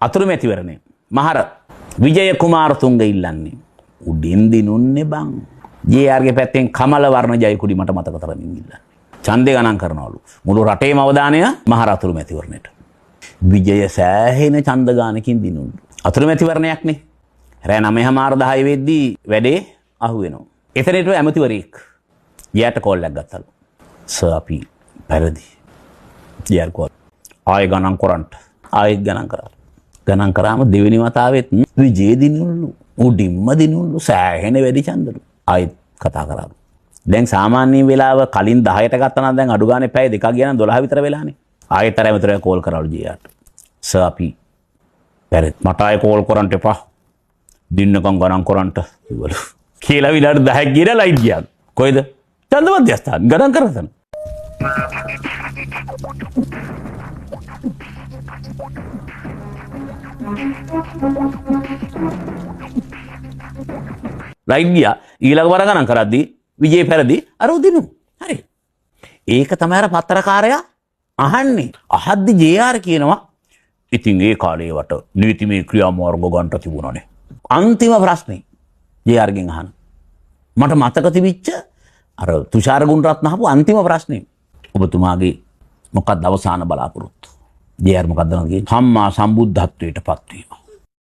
අතුරු මැතිවරණය මහර විජය කුමාරතුංග ඉල්ලන්නේ උඩින් දිනුන්නේ බං. ජේ.ආර්.ගේ පැත්තෙන් කමල වර්ණ ජයකුඩි මට මතක තරමින් ඉල්ලන්නේ. ඡන්දේ ගණන් කරනවලු. මුළු රටේම අවධානය මහර අතුරු මැතිවරණයට. විජය සෑහෙන ඡන්ද ගානකින් දිනුනු. අතුරු මැතිවරණයක්නේ. රෑ 9:10 වෙද්දී වැඩේ අහු වෙනවා. එතනට ඇමතිවරයෙක් ජේ.ආර්.ට කෝල් එකක් ගත්තලු. සර් අපි පෙරදි. ජේ.ආර්. කෝල්. ආයෙ ගණන් කරන්ට. ආයෙත් ගණන් කරා. ගණන් කරාම දෙවෙනි වතාවෙත් විජය දිනුනු. උඩින්ම දිනුනු සෑහෙන වැඩි ඡන්දලු. ආයෙත් කතා කරා. දැන් සාමාන්‍ය වෙලාව කලින් 10ට ගත්තා නම් දැන් අඩු ගානේ පැය දෙකක් ගියා නම් 12 විතර වෙලානේ. ආයෙත් අර ඇමතිවරයා කෝල් කරාලු ජේ.ආර්.ට. සර් අපි පෙරදි. මට ආයෙ කෝල් කරන්ට එපා. දින්නකම් ගණන් කරන්ට කිව්වලු. කියලා විනාඩි 10ක් ගිහලා ලයිට් ගියා. කොයිද? ඡන්ද මධ්‍යස්ථාන ගණන් කරතන. ලයිට් ගියා. ඊළඟ වර ගණන් කරද්දී විජේ පෙරදි අර උදිනු. හරි. ඒක තමයි අර පත්‍රකාරයා අහන්නේ. අහද්දි ජේ.ආර්. කියනවා ඉතින් ඒ කාලේ වට නීතිමය ක්‍රියාමාර්ග ගන්නට තිබුණානේ. අන්තිම ප්‍රශ්නේ ජේ.ආර්.ගෙන් අහන. මට මතක තිබිච්ච අර තුෂාර ගුණරත්න අහපු අන්තිම ප්‍රශ්නේ. ඔබතුමාගේ මොකක්ද අවසාන බලාපොරොත්තු? ජේ.ආර්. මොකක්ද කියන්නේ? සම්මා සම්බුද්ධත්වයට පත් වීම.